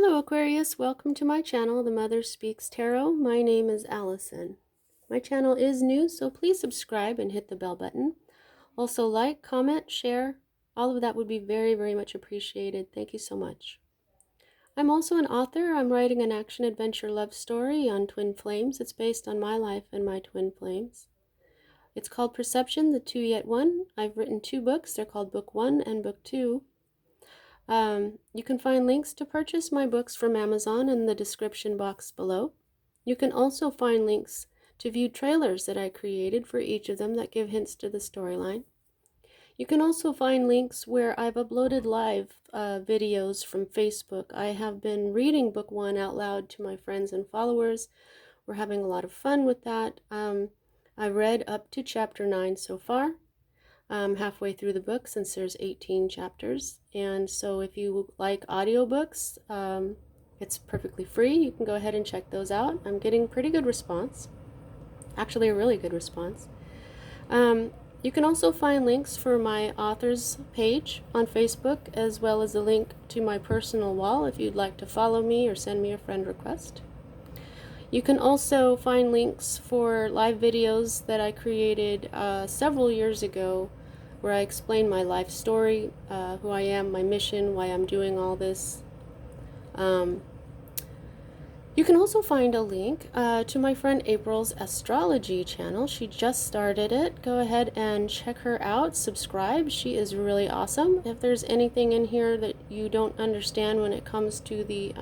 Hello Aquarius, welcome to my channel, The Mother Speaks Tarot. My name is Allison. My channel is new, so please subscribe and hit the bell button. Also like, comment, share. All of that would be very, very much appreciated. Thank you so much. I'm also an author. I'm writing an action-adventure love story on twin flames. It's based on my life and my twin flames. It's called Perception, the Two Yet One. I've written 2 books. They're called Book 1 and Book 2. You can find links to purchase my books from Amazon in the description box below. You can also find links to view trailers that I created for each of them that give hints to the storyline. You can also find links where I've uploaded live videos from Facebook. I have been reading Book 1 out loud to my friends and followers. We're having a lot of fun with that. I read up to chapter 9 so far. Halfway through the book since there's 18 chapters, and so if you like audiobooks, it's perfectly free. You can go ahead and check those out. I'm getting pretty good response, actually a really good response. You can also find links for my authors page on Facebook, as well as a link to my personal wall if you'd like to follow me or send me a friend request. You can also find links for live videos that I created several years ago, where I explain my life story, who I am, my mission, why I'm doing all this. You can also find a link to my friend April's astrology channel. She just started it. Go ahead and check her out, subscribe. She is really awesome. If there's anything in here that you don't understand when it comes to the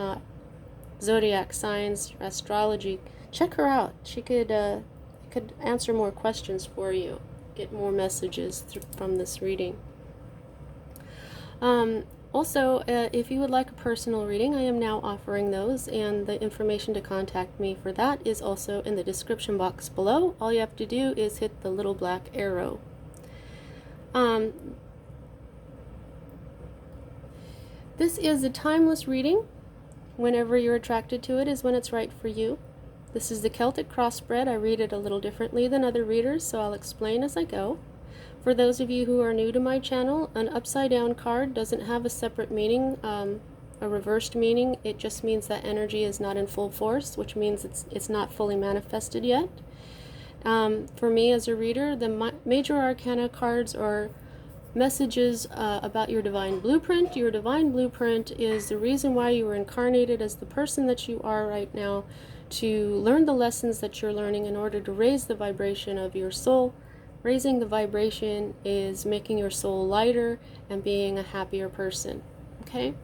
zodiac signs, astrology, check her out. She could answer more questions for you, get more messages from this reading. Also, if you would like a personal reading, I am now offering those, and the information to contact me for that is also in the description box below. All you have to do is hit the little black arrow. This is a timeless reading. Whenever you're attracted to it is when it's right for you. This is the Celtic crossbred. I read it a little differently than other readers, so I'll explain as I go. For those of you who are new to my channel, an upside down card doesn't have a separate meaning, a reversed meaning. It just means that energy is not in full force, which means it's not fully manifested yet. For me as a reader, the major arcana cards are messages about your divine blueprint. Your divine blueprint is the reason why you were incarnated as the person that you are right now, to learn the lessons that you're learning in order to raise the vibration of your soul. Raising the vibration is making your soul lighter and being a happier person. Okay?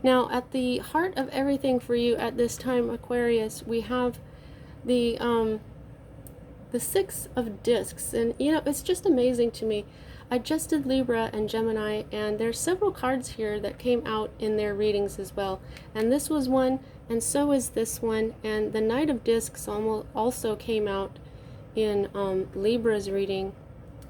Now, at the heart of everything for you at this time, Aquarius, we have the 6 of discs, and you know, it's just amazing to me. I just did Libra and Gemini, and there's several cards here that came out in their readings as well. And this was one, and so is this one, and the Knight of Discs also came out in Libra's reading.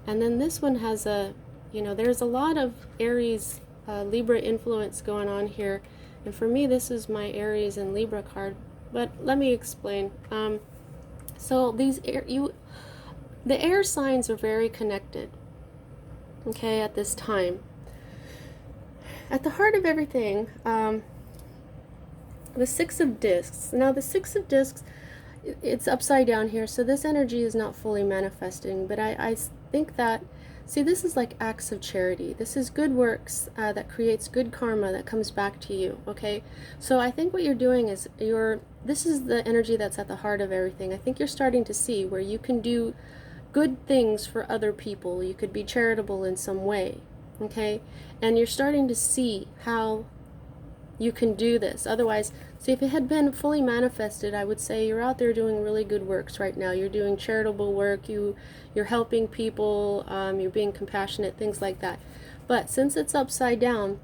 And then this one has there's a lot of Aries, Libra influence going on here. And for me, this is my Aries and Libra card. But let me explain. So the air signs are very connected. Okay, at this time. At the heart of everything, the 6 of discs. Now the 6 of discs, it's upside down here, so this energy is not fully manifesting, but I think that, see, this is like acts of charity. This is good works that creates good karma that comes back to you, okay? So I think what you're doing is this is the energy that's at the heart of everything. I think you're starting to see where you can do good things for other people. You could be charitable in some way, okay? And you're starting to see how you can do this. Otherwise, see, if it had been fully manifested, I would say you're out there doing really good works right now. You're doing charitable work, you're helping people, you're being compassionate, things like that. But since it's upside down,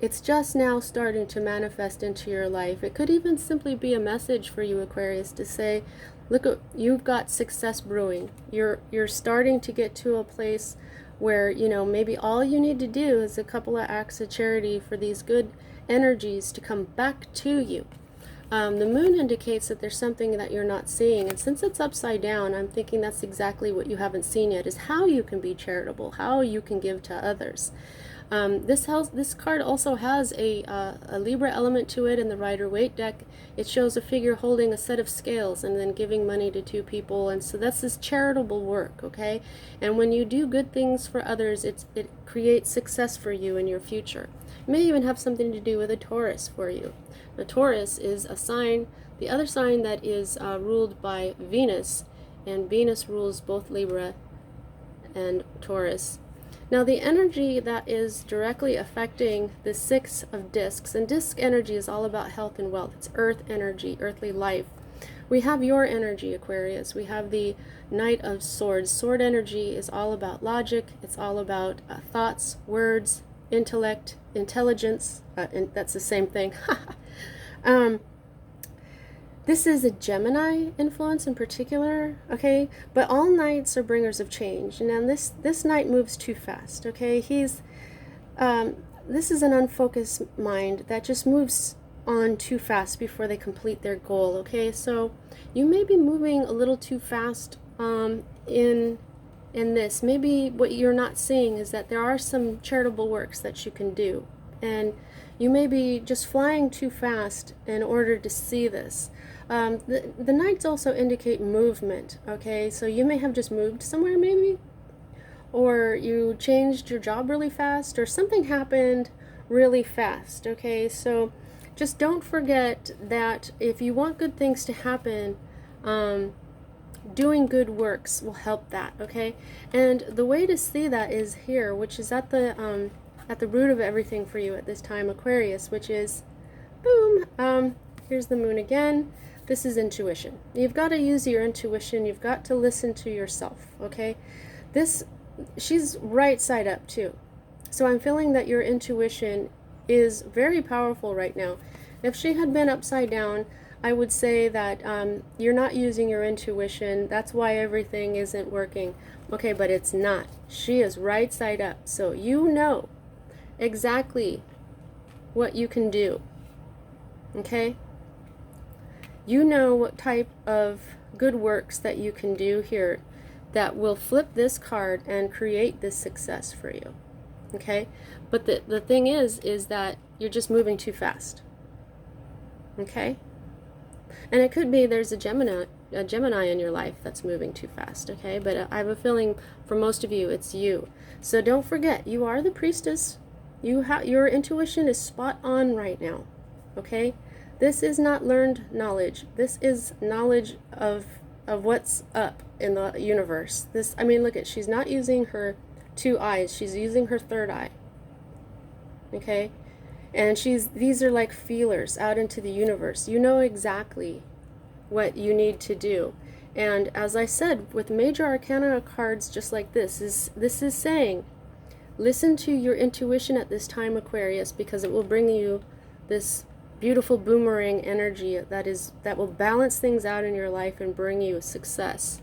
it's just now starting to manifest into your life. It could even simply be a message for you, Aquarius, to say, look, you've got success brewing. You're starting to get to a place where, you know, maybe all you need to do is a couple of acts of charity for these good energies to come back to you. The moon indicates that there's something that you're not seeing, and since it's upside down, I'm thinking that's exactly what you haven't seen yet, is how you can be charitable, how you can give to others. This card also has a Libra element to it in the Rider-Waite deck. It shows a figure holding a set of scales and then giving money to two people, and so that's this charitable work, okay? And when you do good things for others, it creates success for you in your future. It may even have something to do with a Taurus for you. The Taurus is a sign, the other sign that is ruled by Venus, and Venus rules both Libra and Taurus. Now the energy that is directly affecting the Six of Discs, and disc energy is all about health and wealth. It's earth energy, earthly life. We have your energy, Aquarius. We have the Knight of Swords. Sword energy is all about logic. It's all about thoughts, words, intellect, intelligence. And that's the same thing. This is a Gemini influence in particular, okay? But all knights are bringers of change. And this knight moves too fast, okay? This is an unfocused mind that just moves on too fast before they complete their goal, okay? So you may be moving a little too fast in this. Maybe what you're not seeing is that there are some charitable works that you can do. And you may be just flying too fast in order to see this. The knights also indicate movement, okay? So you may have just moved somewhere maybe, or you changed your job really fast, or something happened really fast, okay? So just don't forget that if you want good things to happen, doing good works will help that, okay? And the way to see that is here, which is at the root of everything for you at this time, Aquarius, which is, boom, here's the moon again. This is intuition. You've got to use your intuition. You've got to listen to yourself, okay? She's right side up too. So I'm feeling that your intuition is very powerful right now. If she had been upside down, I would say that you're not using your intuition. That's why everything isn't working. Okay, but it's not. She is right side up. So you know exactly what you can do, okay? You know what type of good works that you can do here that will flip this card and create this success for you, okay? But the thing is that you're just moving too fast, okay? And it could be there's a Gemini in your life that's moving too fast, okay? But I have a feeling for most of you, it's you. So don't forget, you are the priestess. Your intuition is spot on right now, okay? This is not learned knowledge. This is knowledge of what's up in the universe. I mean, look she's not using her two eyes. She's using her third eye, okay? And these are like feelers out into the universe. You know exactly what you need to do. And as I said, with major arcana cards just like this is saying, listen to your intuition at this time, Aquarius, because it will bring you this beautiful boomerang energy that will balance things out in your life and bring you success.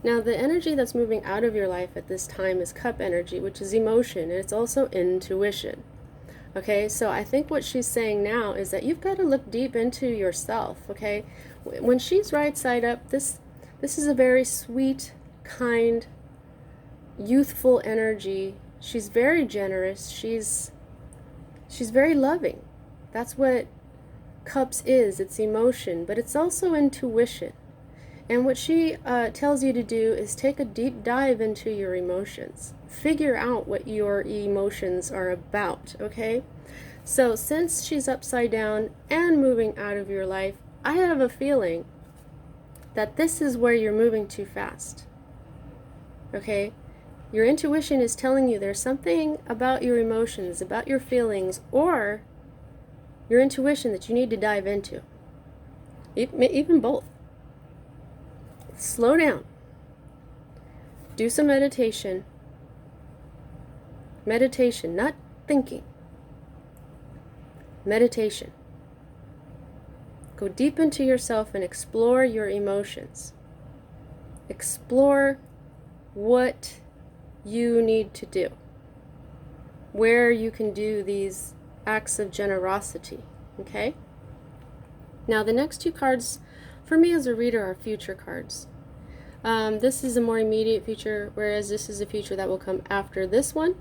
Now, the energy that's moving out of your life at this time is cup energy, which is emotion, and it's also intuition. Okay, so I think what she's saying now is that you've got to look deep into yourself, okay? When she's right side up, this is a very sweet, kind, youthful energy. She's very generous. She's very loving. That's what cups is. It's emotion, but it's also intuition. And what she tells you to do is take a deep dive into your emotions. Figure out what your emotions are about, okay? So since she's upside down and moving out of your life, I have a feeling that this is where you're moving too fast, okay? Your intuition is telling you there's something about your emotions, about your feelings, or your intuition that you need to dive into. Even both. Slow down. Do some meditation. Meditation, not thinking. Meditation. Go deep into yourself and explore your emotions. Explore what you need to do. Where you can do these acts of generosity, okay? Now, the next two cards, for me as a reader, are future cards. This is a more immediate future, whereas this is a future that will come after this one.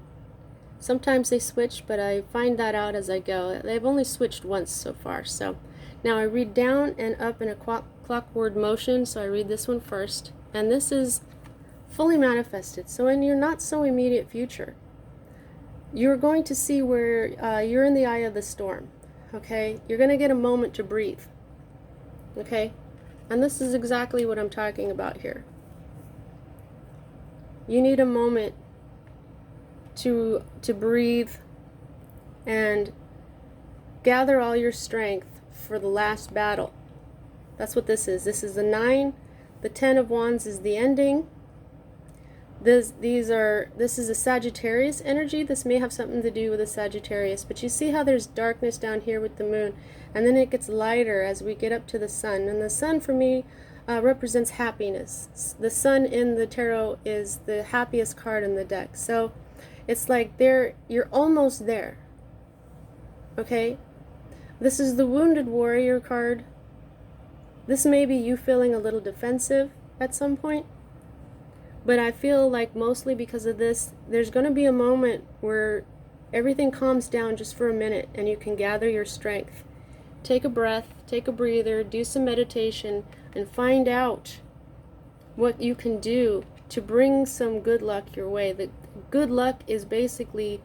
Sometimes they switch, but I find that out as I go. They've only switched once so far. So now I read down and up in a clockward motion. So I read this one first. And this is fully manifested. So in your not so immediate future, you're going to see where you're in the eye of the storm. Okay? You're going to get a moment to breathe. Okay? And this is exactly what I'm talking about here. You need a moment to breathe and gather all your strength for the last battle. That's what this is. This is the 9. The 10 of Wands is the ending. This is a Sagittarius energy. This may have something to do with a Sagittarius, but you see how there's darkness down here with the moon, and then it gets lighter as we get up to the sun. And the sun for me represents happiness. The sun in the tarot is the happiest card in the deck. So it's like you're almost there. Okay? This is the Wounded Warrior card. This may be you feeling a little defensive at some point. But I feel like mostly because of this, there's going to be a moment where everything calms down just for a minute and you can gather your strength. Take a breath, take a breather, do some meditation, and find out what you can do to bring some good luck your way. The good luck is basically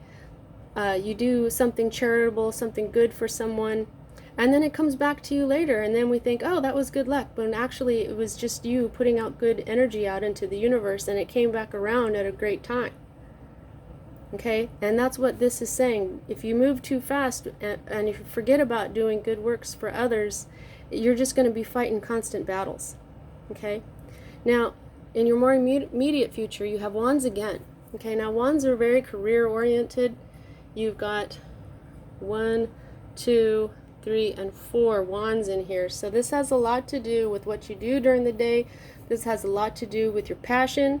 you do something charitable, something good for someone, and then it comes back to you later, and then we think, oh, that was good luck, but actually it was just you putting out good energy out into the universe, and it came back around at a great time. Okay? And that's what this is saying. If you move too fast and if you forget about doing good works for others, you're just going to be fighting constant battles. Okay? Now, in your more immediate future, you have Wands again. Okay? Now, Wands are very career-oriented. You've got 1, 2, 3, and 4 Wands in here. So this has a lot to do with what you do during the day. This has a lot to do with your passion.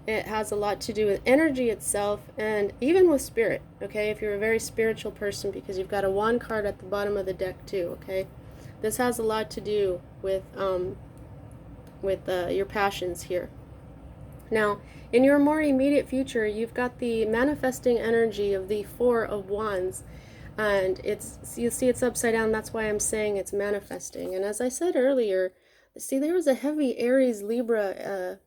It has a lot to do with energy itself, and even with spirit. Okay, if you're a very spiritual person, because you've got a Wand card at the bottom of the deck too. Okay, this has a lot to do with your passions here. Now, in your more immediate future, you've got the manifesting energy of the 4 of Wands. And you see it's upside down. That's why I'm saying it's manifesting. And as I said earlier, see, there was a heavy Aries Libra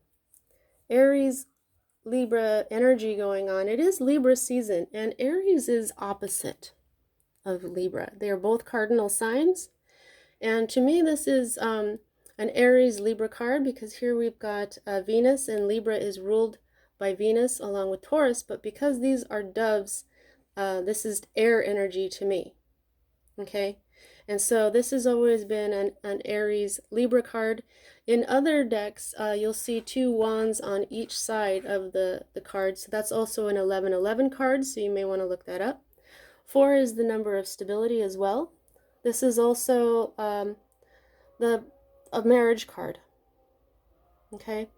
energy going on. It is Libra season, and Aries is opposite of Libra. They are both cardinal signs. And to me, this is an Aries Libra card, because here we've got Venus, and Libra is ruled by Venus along with Taurus. But because these are doves, this is air energy to me. Okay? And so this has always been an Aries Libra card. In other decks, you'll see 2 wands on each side of the card. So that's also an 1111 card, so you may want to look that up. 4 is the number of stability as well. This is also a marriage card. Okay?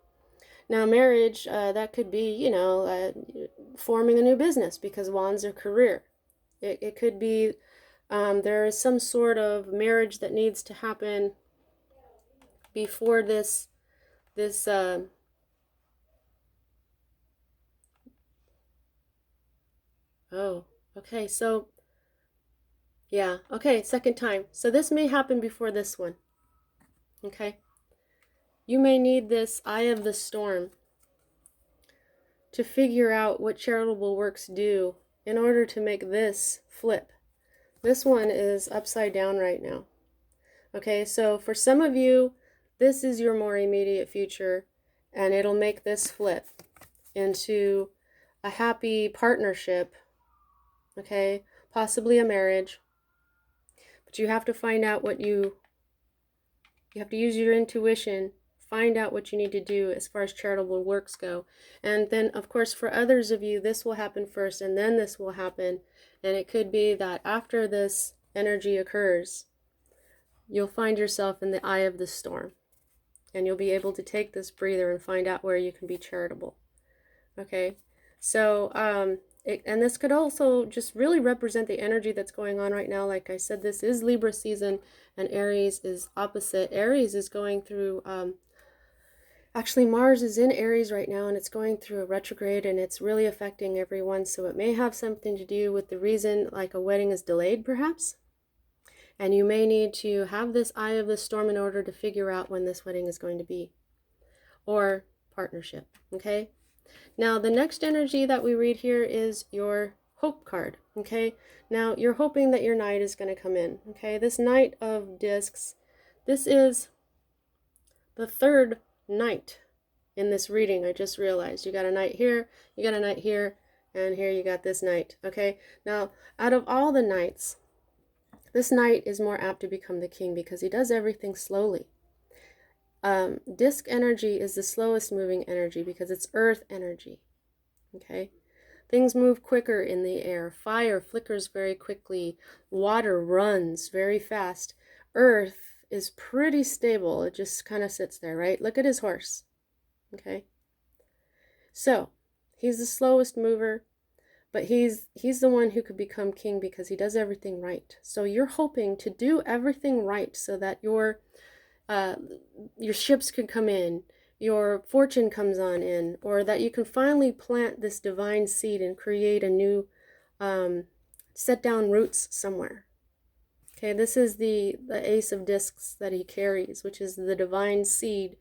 Now, marriage, that could be, forming a new business, because wands are career. It could be there is some sort of marriage that needs to happen before this oh, okay, so, yeah, okay, second time. So this may happen before this one, okay? You may need this eye of the storm to figure out what charitable works do in order to make this flip. This one is upside down right now. Okay, so for some of you, this is your more immediate future, and it'll make this flip into a happy partnership, okay, possibly a marriage. But you have to find out what you have to use your intuition, find out what you need to do as far as charitable works go. And then, of course, for others of you, this will happen first, and then this will happen. And it could be that after this energy occurs, you'll find yourself in the eye of the storm, and you'll be able to take this breather and find out where you can be charitable. Okay, so and this could also just really represent the energy that's going on right now. Like I said, this is Libra season, and Aries is opposite. Aries is going through Actually, Mars is in Aries right now and it's going through a retrograde and it's really affecting everyone. So it may have something to do with the reason like a wedding is delayed, perhaps. And you may need to have this eye of the storm in order to figure out when this wedding is going to be. Or partnership, okay? Now, the next energy that we read here is your hope card, okay? Now, you're hoping that your knight is going to come in, okay? This Knight of Discs, this is the third knight in this reading. I just realized you got a knight here, you got a knight here, and here you got this knight, okay? Now, out of all the knights, this knight is more apt to become the king because he does everything slowly. Disc energy is the slowest moving energy because it's earth energy, okay? Things move quicker in the air. Fire flickers very quickly. Water runs very fast. Earth is pretty stable. It just kind of sits there, right? Look at his horse, okay? So, he's the slowest mover, but he's the one who could become king because he does everything right. So you're hoping to do everything right so that your ships can come in, your fortune comes on in, or that you can finally plant this divine seed and create a new, set down roots somewhere. Okay, this is the Ace of Discs that he carries, which is the divine seed,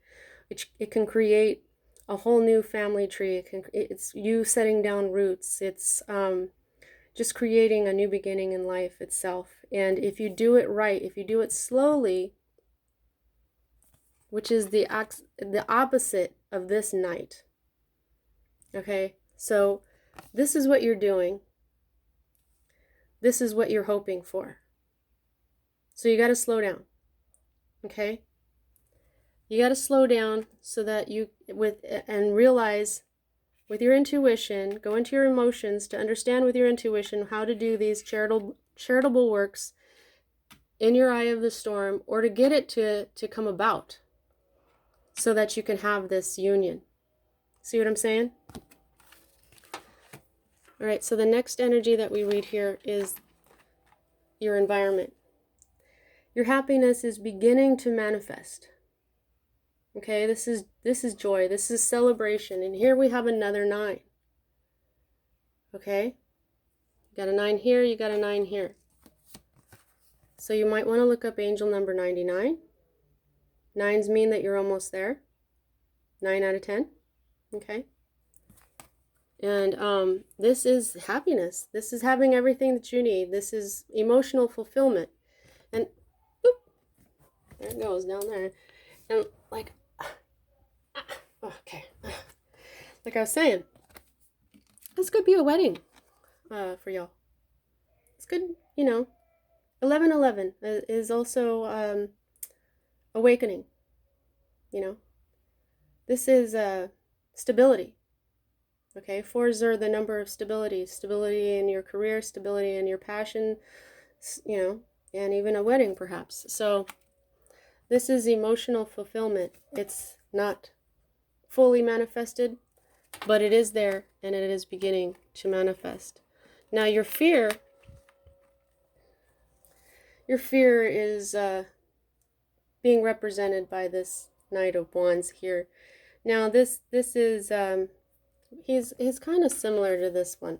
which it can create a whole new family tree. It's you setting down roots. It's just creating a new beginning in life itself. And if you do it right, if you do it slowly, which is the opposite of this knight. Okay, so this is what you're doing. This is what you're hoping for. So you got to slow down. Okay? You got to slow down so that and realize with your intuition, go into your emotions to understand with your intuition how to do these charitable works in your eye of the storm, or to get it to come about so that you can have this union. See what I'm saying? All right, so the next energy that we read here is your environment. Your happiness is beginning to manifest. Okay, this is joy, this is celebration, and here we have another 9. Okay, you got a 9 here, you got a 9 here. So you might want to look up angel number 99. 9s mean that you're almost there. 9 out of 10. Okay. And this is happiness. This is having everything that you need. This is emotional fulfillment. And boop, there it goes down there. And like, okay. Like I was saying, this could be a wedding for y'all. It's good, you know. 1111 is also awakening, you know. This is stability. Okay, 4s are the number of stability. Stability in your career, stability in your passion, you know, and even a wedding perhaps. So this is emotional fulfillment. It's not fully manifested, but it is there and it is beginning to manifest. Now your fear is being represented by this Knight of Wands here. Now this is he's kind of similar to this one,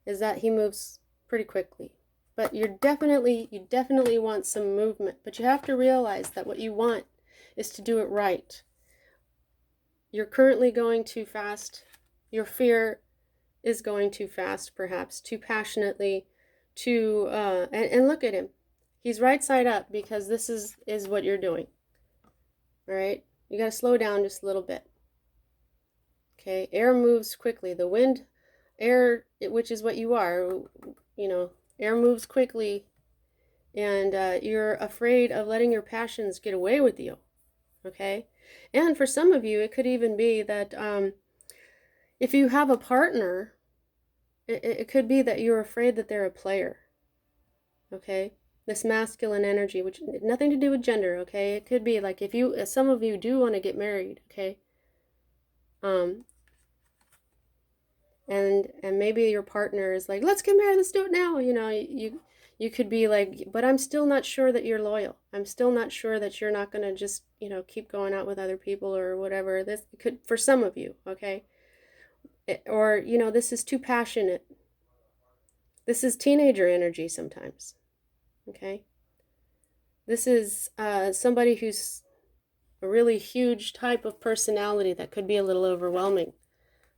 is that he moves pretty quickly. But you definitely want some movement. But you have to realize that what you want is to do it right. You're currently going too fast. Your fear is going too fast, perhaps, too passionately, too, and look at him. He's right side up because this is what you're doing. All right? You got to slow down just a little bit. Okay, air moves quickly. The wind, air, which is what you are, you know, air moves quickly, and you're afraid of letting your passions get away with you, okay? And for some of you, it could even be that if you have a partner, it could be that you're afraid that they're a player, okay? This masculine energy, which nothing to do with gender, okay? It could be like if some of you do want to get married, okay? And maybe your partner is like, let's get married, let's do it now. You know, you You could be like, but I'm still not sure that you're loyal. I'm still not sure that you're not going to just, keep going out with other people or whatever. This could, for some of you, okay? Or, this is too passionate. This is teenager energy sometimes, okay? This is somebody who's a really huge type of personality that could be a little overwhelming,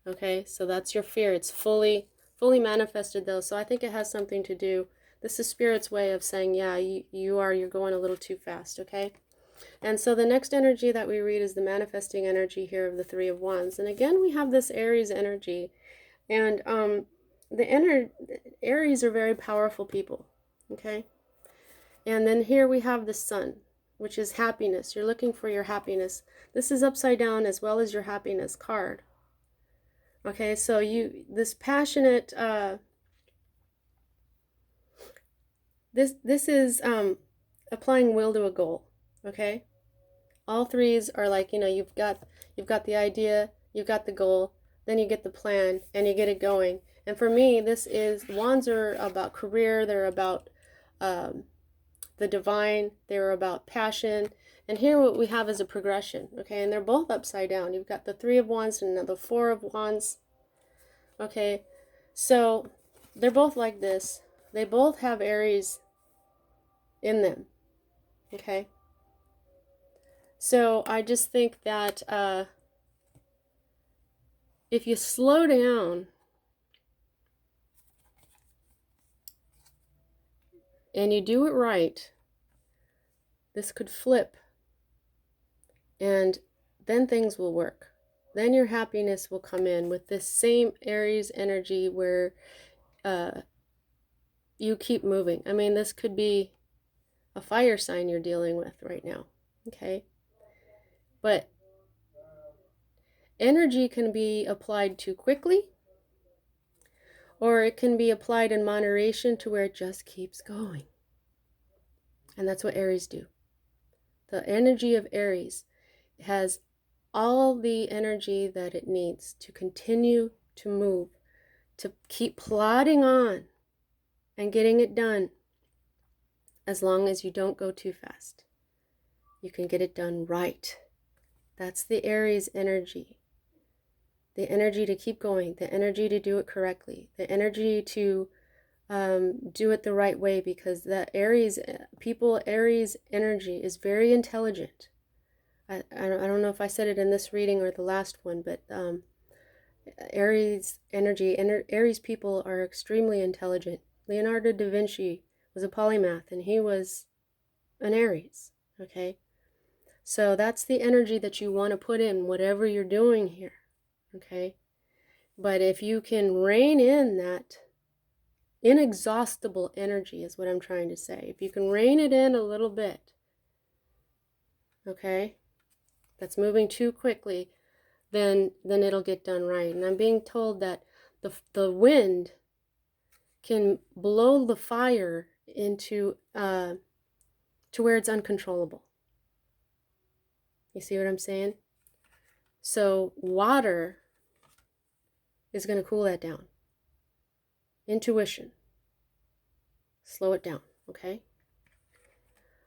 okay? So that's your fear. It's fully manifested though, so I think it has something to do. This is Spirit's way of saying, yeah, you're going a little too fast, okay? And so the next energy that we read is the manifesting energy here of the Three of Wands. And again, we have this Aries energy. And Aries are very powerful people, okay? And then here we have the Sun, which is happiness. You're looking for your happiness. This is upside down as well as your happiness card. Okay, so this passionate, this is applying will to a goal, okay? All threes are like, you've got the idea, you've got the goal, then you get the plan, and you get it going. And for me, wands are about career, they're about the divine, they're about passion. And here what we have is a progression, okay? And they're both upside down. You've got the Three of Wands and the Four of Wands, okay? So they're both like this. They both have Aries in them, okay? So I just think that if you slow down and you do it right, this could flip, and then things will work. Then your happiness will come in with this same Aries energy where you keep moving. I mean, this could be a fire sign you're dealing with right now, okay? But energy can be applied too quickly, or it can be applied in moderation to where it just keeps going. And that's what Aries do. The energy of Aries has all the energy that it needs to continue to move, to keep plodding on and getting it done, as long as you don't go too fast. You can get it done right. That's the Aries energy. The energy to keep going, the energy to do it correctly, the energy to do it the right way, because the Aries energy is very intelligent. I don't know if I said it in this reading or the last one, but Aries energy, Aries people are extremely intelligent. Leonardo da Vinci was a polymath, and he was an Aries, okay? So that's the energy that you want to put in whatever you're doing here, okay? But if you can rein in that inexhaustible energy, is what I'm trying to say. If you can rein it in a little bit, okay, that's moving too quickly, then it'll get done right. And I'm being told that the wind can blow the fire into to where it's uncontrollable. You see what I'm saying? So water is going to cool that down. Intuition. Slow it down, okay?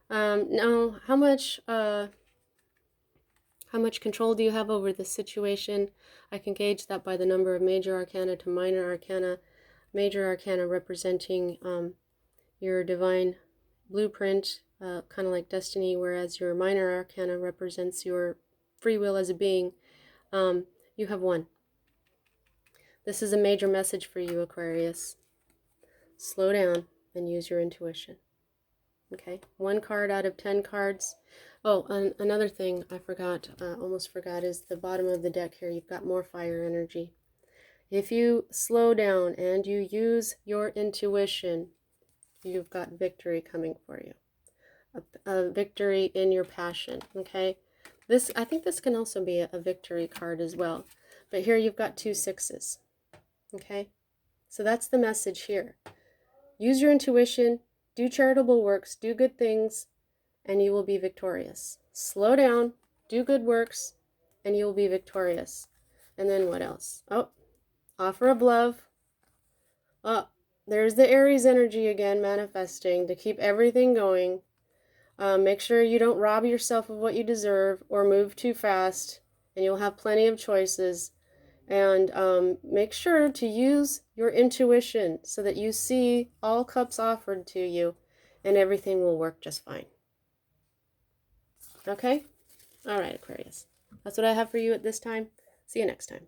Now, how much control do you have over this situation? I can gauge that by the number of major arcana to minor arcana. Major arcana representing your divine blueprint, kind of like destiny, whereas your minor arcana represents your free will as a being. You have 1. This is a major message for you, Aquarius. Slow down and use your intuition. Okay, 1 card out of 10 cards. Oh, another thing I forgot, almost forgot, is the bottom of the deck here. You've got more fire energy. If you slow down and you use your intuition, you've got victory coming for you. A victory in your passion, okay? I think this can also be a victory card as well. But here you've got 2 6s, okay? So that's the message here. Use your intuition, do charitable works, do good things, and you will be victorious. Slow down, do good works, and you will be victorious. And then what else? Oh, offer of love. Oh, There's the Aries energy again manifesting to keep everything going. Make sure you don't rob yourself of what you deserve or move too fast, and you'll have plenty of choices. And make sure to use your intuition so that you see all cups offered to you and everything will work just fine. Okay? All right, Aquarius. That's what I have for you at this time. See you next time.